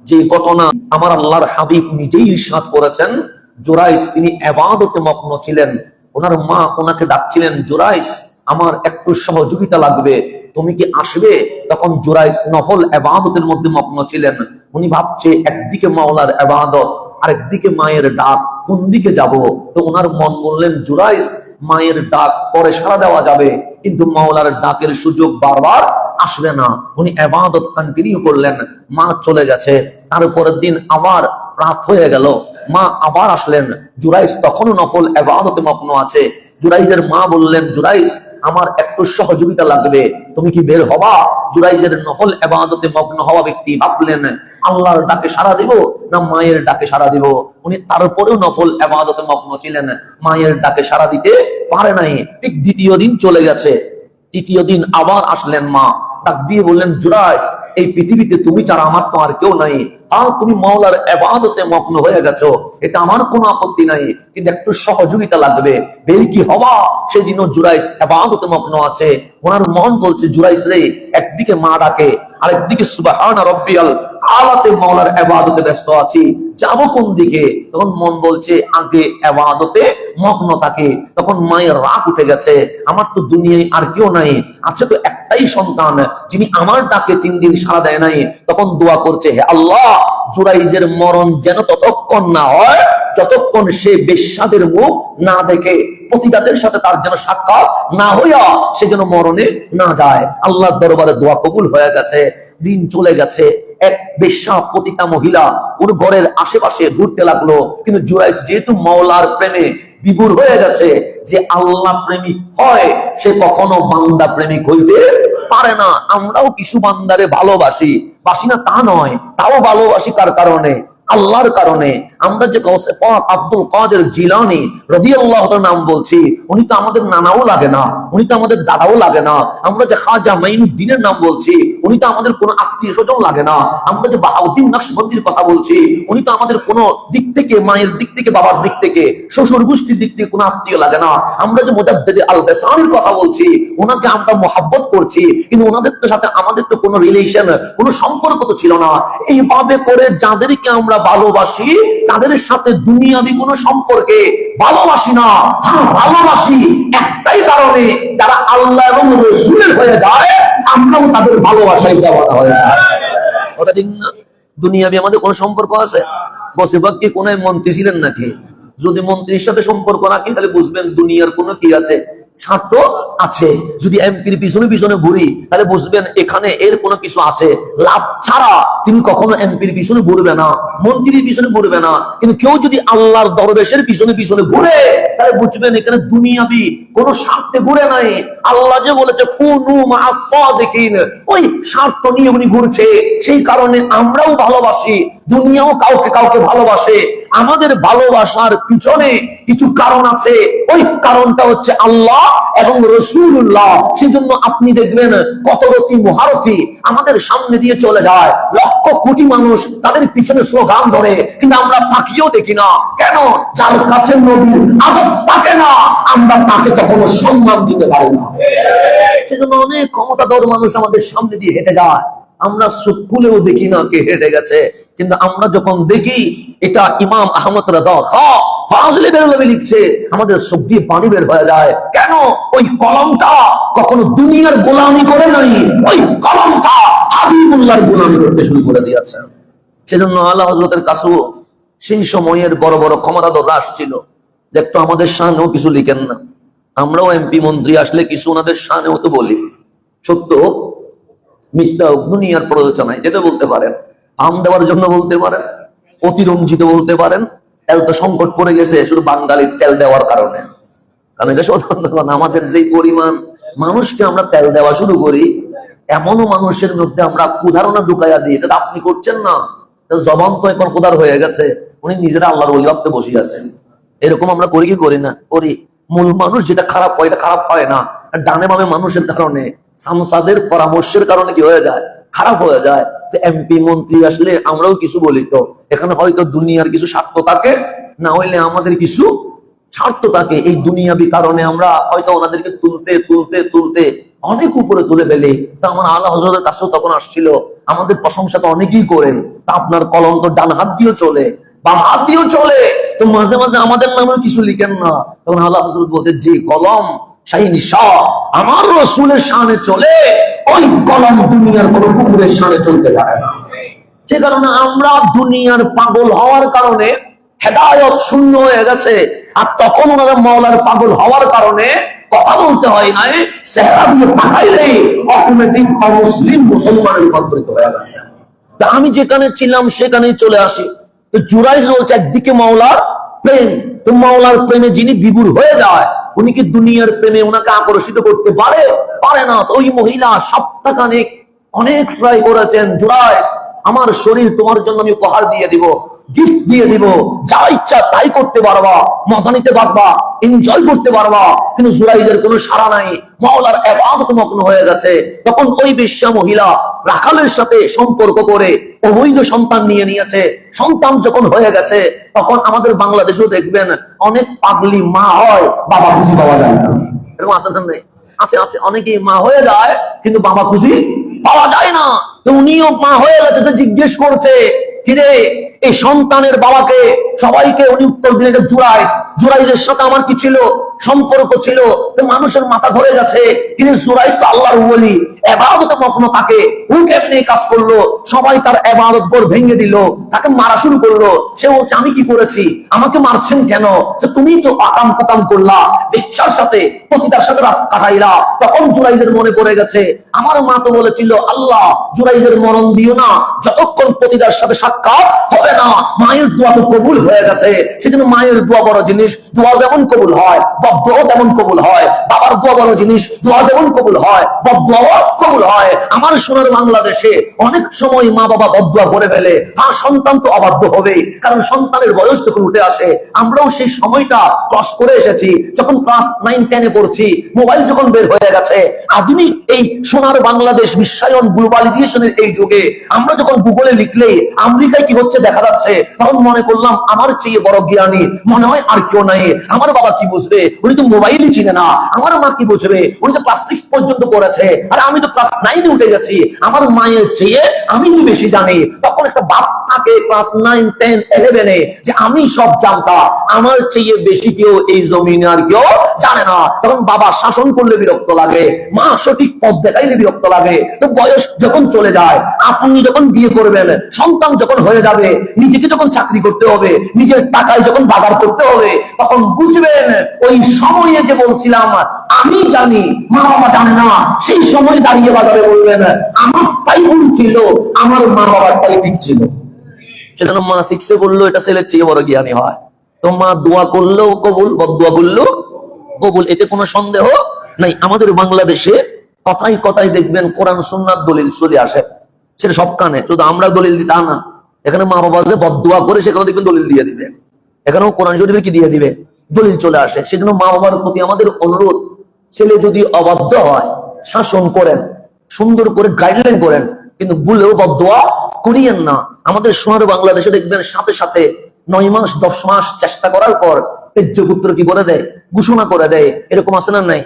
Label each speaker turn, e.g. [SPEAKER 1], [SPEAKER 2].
[SPEAKER 1] যে ঘটনা আমার আল্লাহর হাবিব নিজেই ইরশাদ করেছেন, জুরাইস তিনি ইবাদতে মগ্ন ছিলেন। ওনার মা ওনাকে ডাকছিলেন, জুরাইস আমার একটু সহযোগিতা লাগবে, তুমি কি আসবে? তখন জুরাইস নফল ইবাদতের মধ্যে মগ্ন ছিলেন। উনি ভাবছে একদিকে মাওলার ইবাদত, আরেকদিকে মায়ের ডাক, কোন দিকে যাব? তো ওনার মন বললেন, জুরাইস মায়ের ডাক পরে সাড়া দেওয়া যাবে, কিন্তু মাওলার ডাকের সুযোগ বারবার আসবে না। উনি ইবাদত কন্টিনিউ করলেন। মা চলে গেছে, তারপরের দিন আবার রাত হয়ে গেল, মা আবার আসলেন। জুরাইস তখনও নফল ইবাদতে মগ্ন আছে। জুরাইজের মা বললেন, জুরাইস আমার একটু সহযোগিতা লাগবে, তুমি কি বের হবা? জুরাইজের নফল ইবাদতে মগ্ন হওয়া ব্যক্তি ভাবলেন, আল্লাহর ডাকে সাড়া দিব না মায়ের ডাকে সাড়া দিব? উনি তারপরেও নফল ইবাদতে মগ্ন ছিলেন, মায়ের ডাকে সাড়া দিতে পারে নাই। ঠিক দ্বিতীয় দিন চলে গেছে, তৃতীয় দিন আবার আসলেন মা, ডাক দিয়ে বললেন, জুরাইস এই পৃথিবীতে তুমি ছাড়া আমার তো আর কেউ নাই, আর তুমি মাওলার ইবাদতে মগ্ন হয়ে গেছো, এটা আমার কোনো আপত্তি নাই, কিন্তু একটু সহযোগিতা লাগবে, বের কি হবা? সেদিনও জুরাইস ইবাদতে মগ্ন আছে। ওনার মন বলছে, জুরাইস রে, একদিকে মা ডাকে, আরেকদিকে সুবহান রাব্বিয়াল আলাতে মাওলার ইবাদতে ব্যস্ত আছি, যাবো কোন দিকে? তখন মন বলছে আগে ইবাদতে মগ্ন থাকে। তখন মায়ের রাগ উঠে গেছে, আমার তো দুনিয়ায় আর কেউ নাই, আছে তো একটাই সন্তান, যিনি আমার ডাকে 3 দিন সাড়া দেয় নাই। তখন দোয়া করছে, হে আল্লাহ, জুরাইজের মরণ যেন ততক্ষণ না হয় যতক্ষণ সে বেশ্যাদের মুখ না দেখে, পতিতাদের সাথে তার যেন সাক্ষাৎ না হইয়া সে যেন মরণে না যায়। আল্লাহর দরবারে দোয়া কবুল হয়ে গেছে। দিন চলে গেছে, এক বেশ্যা পতিতা মহিলা ওর ঘরের আশেপাশে ঘুরতে লাগলো। কিন্তু জুরাইস যেহেতু মাওলার প্রেমে বিভোর হয়ে গেছে, যে আল্লাহ প্রেমিক হয় সে কখনো বান্দা প্রেমিক হইতে পারে না। আমরাও কিছু বান্দারে ভালোবাসি, বাসি না তা নয়, তাও ভালোবাসি কার কারণে? আল্লাহর কারণে। আমরা যে গাউসে পাক আব্দুল কাদের জিলানী রাদিয়াল্লাহু তাআলার নাম বলছি, উনি তো আমাদের নানাও লাগে না, উনি তো আমাদের দাদাও লাগে না। আমরা যে খাজা মাইনুদ্দিনের নাম বলছি, উনি তো আমাদের কোনো আত্মীয় স্বজন লাগে না। আমরা যে বাহাউদ্দিন নকশবন্দির কথা বলছি, উনি তো আমাদের কোনো দিক থেকে, মায়ের দিক থেকে, বাবার দিক থেকে, শ্বশুর গোষ্ঠীর দিক থেকে কোনো আত্মীয় লাগে না। আমরা যে মুজাদ্দিদ আল ফেসানির কথা বলছি, ওনাকে আমরা মহাব্বত করছি, কিন্তু ওনাদের সাথে আমাদের তো কোনো রিলেশন, কোনো সম্পর্ক তো ছিল না। এইভাবে করে যাদেরকে আমরা ভালোবাসি তাদের সাথে দুনিয়াবি কোনো সম্পর্কে ভালোবাসি না। হ্যাঁ, ভালোবাসি একটাই কারণে, যারা আল্লাহ এবং রাসূলের হয়ে যায় আমরাও তাদের ভালোবাসায় দেওয়ানা হয়ে যায়। কথা ঠিক না? দুনিয়াবি আমাদের কোনো সম্পর্ক আছে? বসেবাগ কি কোন মন্ত্রী ছিলেন নাকি? যদি মন্ত্রীর সাথে সম্পর্ক রাখি তাহলে বুঝবেন দুনিয়ার কোনো কি আছে, স্বার্থ আছে। যদি এমপির পিছনে পিছনে ঘুরি তাহলে বুঝবেন এখানে এর কোনো কিছু আছে। লাভ ছাড়া তিনি কখনো এমপির পিছনে ঘুরবে না, মন্ত্রীর পিছনে ঘুরবে না। কিন্তু কেউ যদি আল্লাহর দরবেশের পিছনে পিছনে ঘুরে তাহলে বুঝবেন এখানে দুনিয়াবি কোনো স্বার্থে ঘুরে নাই। আল্লাহ যে বলেছে কুনু মা'আস সাদিকিন, ওই স্বার্থ নিয়ে উনি ঘুরছে। সেই কারণে আমরাও ভালোবাসি, দুনিয়াও কাউকে কাউকে ভালোবাসে। আমাদের ভালোবাসার পিছনে কিছু কারণ আছে, ওই কারণটা হচ্ছে আল্লাহ এবং রাসূলুল্লাহ। সেজন্য আপনি দেখবেন কত রতি মহারথী আমাদের সামনে দিয়ে চলে যায়, লক্ষ কোটি মানুষ তাদের পিছনে স্লোগান ধরে, কিন্তু আমরা তাকিয়েও দেখি না। কেন? যার কাছে নবীর আদব থাকে না, আমরা তাকে কখনো সম্মান দিতে পারি না। সেজন্য অনেক ক্ষমতাধর মানুষ আমাদের সামনে দিয়ে হেঁটে যায়, আমরা চোখ খুলেও দেখি না কে হেঁটে গেছে। কিন্তু আমরা যখন দেখি এটা ইমাম আহমদ রাদা ফাজলে বেরলভী লিখছে, আমাদের চোখ দিয়ে পানি বের হয়ে যায়। কেন? ওই কলমটা কখনো দুনিয়ার গোলামি করে নাই, ওই কলমটা হাবিবুল্লাহর গোলামি করতে শুরু করে দিয়েছে। সেজন্য আল্লাহ হযরতের কাছেও সেই সময়ের বড় বড় ক্ষমতাধর রাষ্ট্র ছিল যে একটু আমাদের শানেও কিছু লিখেন না। আমরাও এমপি মন্ত্রী আসলে কিছু ওনাদের শানেও তো বলি, সত্য মিথ্যা দুনিয়ার প্ররোচনায় যেটা বলতে পারেন, আম দেওয়ার জন্য বলতে পারেন, অতিরঞ্জিত বলতে পারেন। তেল তো সংকট পড়ে গেছে শুধু বাঙালির তেল দেওয়ার কারণে। কারণ এটা সৌন্দর্য, আমাদের যে পরিমাণ মানুষকে আমরা তেল দেওয়া শুরু করি, এমনও মানুষের মধ্যে আমরা কুধারণা ঢুকাইয়া দিই, এটা আপনি করছেন না, জবান তো এখন কুদার হয়ে গেছে, উনি নিজেরা আল্লাহর ওলি ভাবতে বসে আছেন। এরকম আমরা করি কি করি না? করি। মূল মানুষ যেটা খারাপ হয় এটা খারাপ হয় না, ডানে বামে মানুষের কারণে, সামসাদের পরামর্শের কারণে কি হয়ে যায়? খারাপ হয়ে যায়। এমপি মন্ত্রী আসলে আমরাও কিছু বলি, তো এখানে হয়তো দুনিয়ার কিছু স্বার্থ থাকে, না হইলে আমাদের কিছু স্বার্থটাকে, এই দুনিয়াবি কারণে আমরা হয়তো ওনাদেরকে তুলতে তুলতে তুলতে অনেক উপরে তুলে ফেলি। তা আমার আল্লাহ হযরতের কাছেও তখন আসছিল, আমাদের প্রশংসা তো অনেকেই করে, তা আপনার কলম তো ডান হাত দিয়েও চলে, বাম হাত দিয়েও চলে, তো মাঝে মাঝে আমাদের নামে কিছু লিখেন না। তখন আল্লাহ হযরত বলতে, যে কলম শাহী নিশা আমার রাসূলের শানে চলে, ওই কলম দুনিয়ার কোন কুকুরের শানে চলতে পারে না। যে কারণে আমরা দুনিয়ার পাগল হওয়ার কারণে হেদায়েত শূন্য হয়ে গেছে, আর তখন ওনারা মাওলার পাগল হওয়ার কারণে কথা বলতে হয় নাই, চেহারা দিয়ে তাকাইলেই অটোমেটিক অমুসলিম মুসলমানে রূপান্তরিত হয়ে গেছে। তা আমি যেখানে ছিলাম সেখানেই চলে আসি। তো জুরাইজ বলছে একদিকে মাওলার প্রেম, তো মাওলার প্রেমে যিনি বিভোর হয়ে যায়, উনি কি দুনিয়ার প্রেমে ওনাকে আকর্ষিত করতে পারে? পারে না। তো ওই মহিলা সপ্তাহখানেক অনেক ট্রাই করেছেন, জুরাইজ আমার শরীর তোমার জন্য আমি উপহার দিয়ে দিব, গিফট দিয়ে দিব, যা ইচ্ছা তাই করতে পারবা, মজা নিতে পারবা, এনজয় করতে পারবা। কিন্তু জুরাইজের কোনো সাড়া নাই, মাওলার ইবাদত মগ্ন হয়ে গেছে। তখন ওই বেশ্যা মহিলা রাখালের সাথে সম্পর্ক করে অবৈধ সন্তান নিয়ে নিয়েছে। সন্তান যখন হয়ে গেছে, তখন আমাদের বাংলাদেশেও দেখবেন অনেক পাগলি মা হয়, বাবা খুশি পাওয়া যায় না। এরকম আছে না? আছে আছে, অনেকেই মা হয়ে যায় কিন্তু বাবা খুশি পাওয়া যায় না। তো উনিও মা হয়ে গেছে, তো জিজ্ঞেস করছে, কিরে এই সন্তানের বাবাকে, সবাইকে উনি উত্তর দিলেন এটা জুরাইজ। জুরাইজের সাথে আমার কি ছিল? সম্পর্ক ছিল। তো মানুষের মাথা ধরে গেছে, কিন্তু জুরাইজ তো আল্লাহর ওলি, ইবাদতে মগ্ন, তাকে ও কেমনে কাজ করলো, সবাই তার ইবাদত গোল ভেঙে দিল, তাকে মারা শুরু করলো। সে বলছে আমি কি করেছি, আমাকে মারছেন কেন? তুমি তো আকাম কুকাম করলা, বিশ্বাসের সাথে পতিতার সাথে রাত কাটাইলা। তখন জুরাইজের মনে পড়ে গেছে, আমার মা তো বলেছিল আল্লাহ জুরাইজের মরণ দিও না যতক্ষণ পতিতার সাথে সাক্ষাৎ হবে না। মায়ের দোয়া তো কবুল হয়ে গেছে, সেজন্য মায়ের দোয়া বড় জিনিস, দোয়া যেমন কবুল হয় বদদোয়া তেমন কবুল হয়। বাবার দোয়া বড় জিনিস, দোয়া যেমন কবুল হয় বদদোয়া কবুল হয়। আমার সোনার বাংলাদেশে অনেক সময় মা বাবা বদদোয়া করে ফেলে, হ্যাঁ সন্তান তো অবাধ্য হবে, কারণ সন্তানের বয়স যখন উঠে আসে, আমরাও সেই সময়টা ক্রস করে এসেছি। যখন ক্লাস 9-10 পড়ছি, মোবাইল যখন বের হয়ে গেছে, আধুনিক এই সোনার বাংলাদেশ বিশ্বায়ন গ্লোবালাইজেশনের এই যুগে আমরা যখন গুগলে লিখলে আমেরিকায় কি হচ্ছে দেখা যাচ্ছে, তখন মনে করলাম আমার চেয়ে বড় জ্ঞানী মনে হয় আর কেউ নাই। আমার বাবা কি বুঝবে, উনি তো মোবাইলই চিনে না। আমার মা কি বুঝবে, উনি তো ক্লাস 6 পর্যন্ত পড়েছে, আর আমি তো ক্লাস 9-এ উঠে গেছি। আমার মায়ের চেয়ে আমি তো বেশি জানি। তখন একটা বাপ থাকে ক্লাস 9-10-11-এ, যে আমি সব জানতাম, আমার চেয়ে বেশি কেউ এই জমিনে আর কেউ জানে না। তখন বাবা শাসন করলে বিরক্ত লাগে, মা সঠিক পথ দেখাইলে বিরক্ত লাগে। তো বয়স যখন চলে যায়, আপনি যখন বিয়ে করবেন, সন্তান যখন হয়ে যাবে, নিজেকে যখন চাকরি করতে হবে, নিজের টাকায় যখন বাজার করতে হবে, তখন বুঝবেন ওই সময়ে যে বলছিলাম আমি জানি, মা বাবা জানে না, সেই সময় দাঁড়িয়ে বাজারে বলবেন আমার তাই ভুল ছিল, আমার মা বাবার তাই ঠিক ছিল। সেজন্য মা শিখছে বললো এটা ছেলের চেয়ে বড় জ্ঞানী হয়। তো মা দোয়া করলেও কবুল, বদদোয়া করলেও কবুল, এতে কোনো সন্দেহ নাই। আমাদের বাংলাদেশে কথাই কথাই দেখবেন কোরআন সুন্নাত দলিল চলে আসে, সেটা সব কানে, শুধু আমরা দলিল দিই তা না। এখানে মা বাবা যে বদদোয়া করে সেখানে দেখবেন দলিল দিয়ে দিবে, এখানেও কোরআন শরীফে কি দিয়ে দিবে, দলিল চলে আসে। সেজন্য মা বাবার প্রতি আমাদের অনুরোধ, ছেলে যদি অবাধ্য হয় শাসন করেন, সুন্দর করে গাইডলাইন করেন, কিন্তু ভুলেও বদদোয়া করিয়েন না। আমাদের সোনার বাংলাদেশে দেখবেন সাথে সাথে 9 মাস 10 মাস চেষ্টা করার পর তেজ্য পুত্র কি করে দেয়, ঘোষণা করে দেয়। এরকম আছে না নাই?